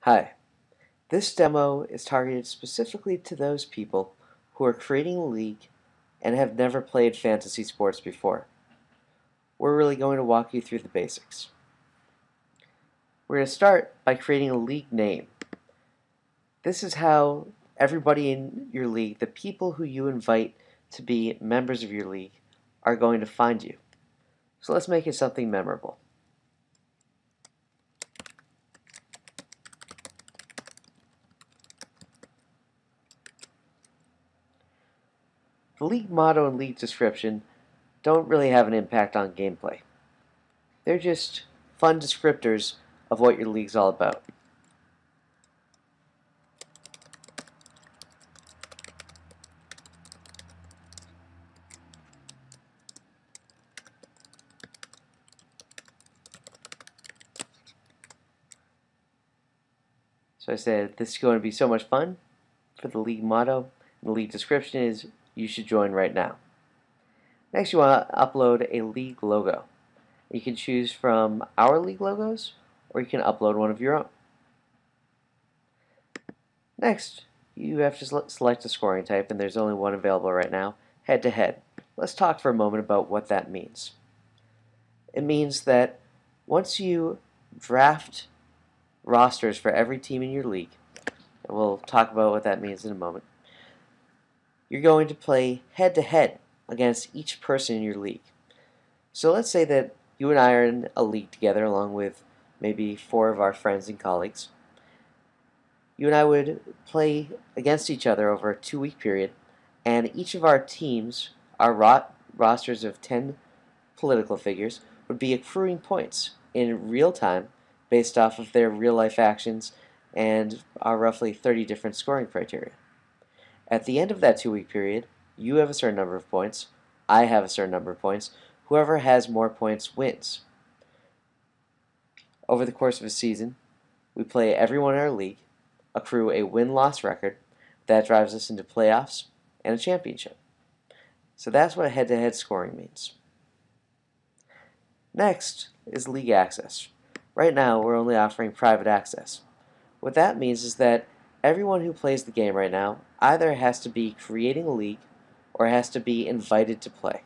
Hi, this demo is targeted specifically to those people who are creating a league and have never played fantasy sports before. We're really going to walk you through the basics. We're going to start by creating a league name. This is how everybody in your league, the people who you invite to be members of your league, are going to find you. So let's make it something memorable. The league motto and league description don't really have an impact on gameplay. They're just fun descriptors of what your league's all about. So I said this is going to be so much fun. For the league motto, and the league description is you should join right now. Next, you want to upload a league logo. You can choose from our league logos, or you can upload one of your own. Next, you have to select a scoring type, and there's only one available right now, head-to-head. Let's talk for a moment about what that means. It means that once you draft rosters for every team in your league, and we'll talk about what that means in a moment, you're going to play head-to-head against each person in your league. So let's say that you and I are in a league together along with maybe 4 of our friends and colleagues. You and I would play against each other over a 2-week period, and each of our teams, our rosters of 10 political figures, would be accruing points in real time based off of their real-life actions and our roughly 30 different scoring criteria. At the end of that 2-week period, you have a certain number of points, I have a certain number of points. Whoever has more points wins. Over the course of a season, we play everyone in our league, accrue a win-loss record that drives us into playoffs and a championship. So that's what head-to-head scoring means. Next is league access. Right now, we're only offering private access. What that means is that everyone who plays the game right now either has to be creating a league or has to be invited to play.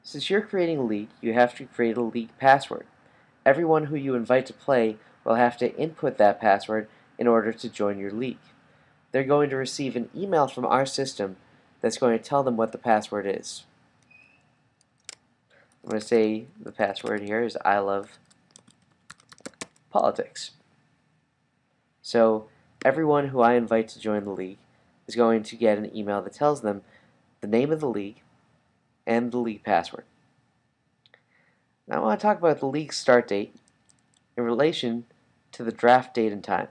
Since you're creating a league, you have to create a league password. Everyone who you invite to play will have to input that password in order to join your league. They're going to receive an email from our system that's going to tell them what the password is. I'm going to say the password here is I love politics. So everyone who I invite to join the league is going to get an email that tells them the name of the league and the league password. Now I want to talk about the league start date in relation to the draft date and time.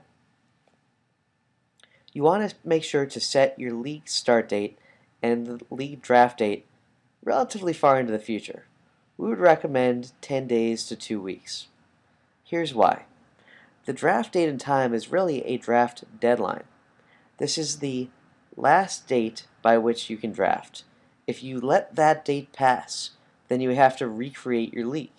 You want to make sure to set your league start date and the league draft date relatively far into the future. We would recommend 10 days to 2 weeks. Here's why. The draft date and time is really a draft deadline. This is the last date by which you can draft. If you let that date pass, then you have to recreate your league.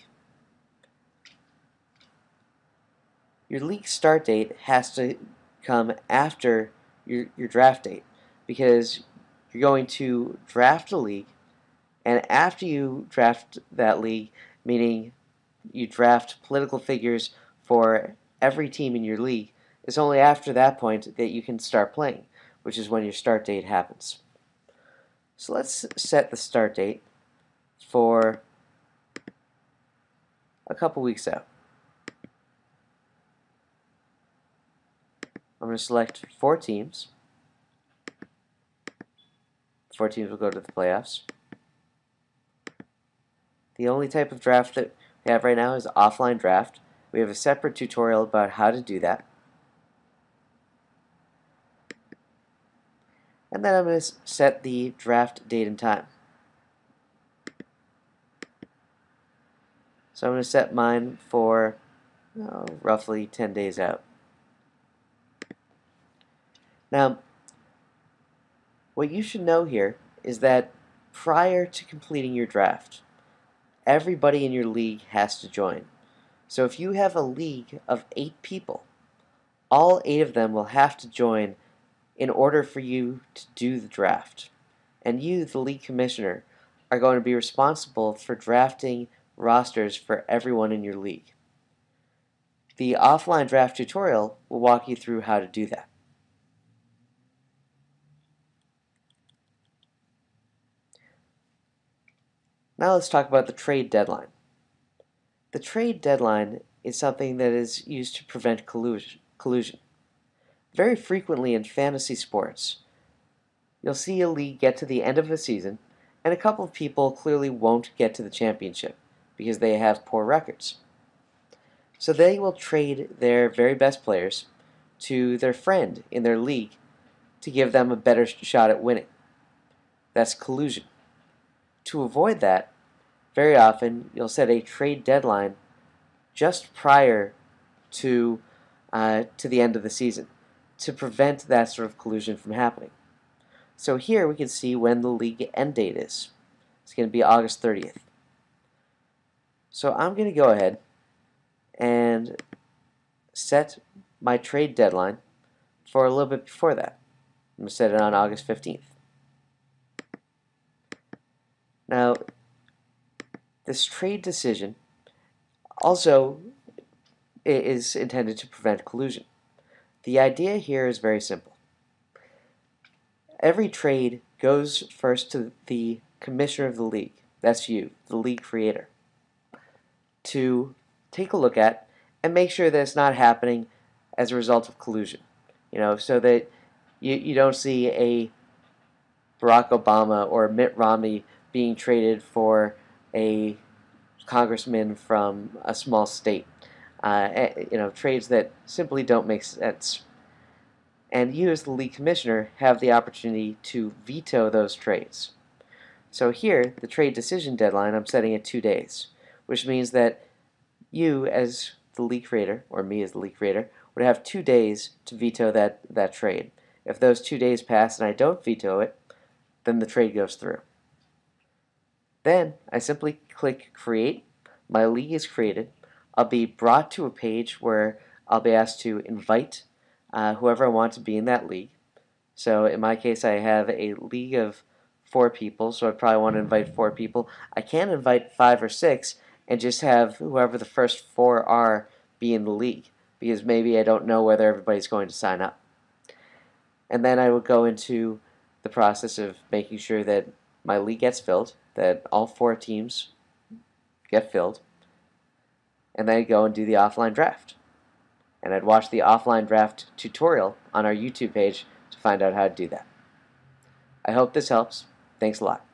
Your league start date has to come after your draft date because you're going to draft a league, and after you draft that league, meaning you draft political figures for every team in your league, it's only after that point that you can start playing, which is when your start date happens. So let's set the start date for a couple weeks out. I'm going to select 4 teams. 4 teams will go to the playoffs. The only type of draft that we have right now is offline draft. We have a separate tutorial about how to do that. And then I'm going to set the draft date and time. So I'm going to set mine for roughly 10 days out. Now, what you should know here is that prior to completing your draft, everybody in your league has to join. So if you have a league of 8 people, all 8 of them will have to join in order for you to do the draft. And you, the league commissioner, are going to be responsible for drafting rosters for everyone in your league. The offline draft tutorial will walk you through how to do that. Now let's talk about the trade deadline. The trade deadline is something that is used to prevent collusion. Very frequently in fantasy sports, you'll see a league get to the end of a season, and a couple of people clearly won't get to the championship because they have poor records. So they will trade their very best players to their friend in their league to give them a better shot at winning. That's collusion. To avoid that, very often you'll set a trade deadline just prior to the end of the season to prevent that sort of collusion from happening. So here we can see when the league end date is. It's going to be August 30th. So I'm going to go ahead and set my trade deadline for a little bit before that. I'm going to set it on August 15th. Now, this trade decision also is intended to prevent collusion. The idea here is very simple. Every trade goes first to the commissioner of the league, that's you, the league creator, to take a look at and make sure that it's not happening as a result of collusion. So that you don't see a Barack Obama or Mitt Romney being traded for a congressman from a small state. Trades that simply don't make sense. And you, as the league commissioner, have the opportunity to veto those trades. So here, the trade decision deadline, I'm setting at 2 days, which means that you, as the league creator, or me as the league creator, would have 2 days to veto that trade. If those 2 days pass and I don't veto it, then the trade goes through. Then I simply click Create. My league is created. I'll be brought to a page where I'll be asked to invite whoever I want to be in that league. So in my case, I have a league of 4 people, so I probably want to invite 4 people. I can invite 5 or 6 and just have whoever the first 4 are be in the league, because maybe I don't know whether everybody's going to sign up. And then I would go into the process of making sure that my league gets filled, that all 4 teams get filled, and then I'd go and do the offline draft. And I'd watch the offline draft tutorial on our YouTube page to find out how to do that. I hope this helps. Thanks a lot.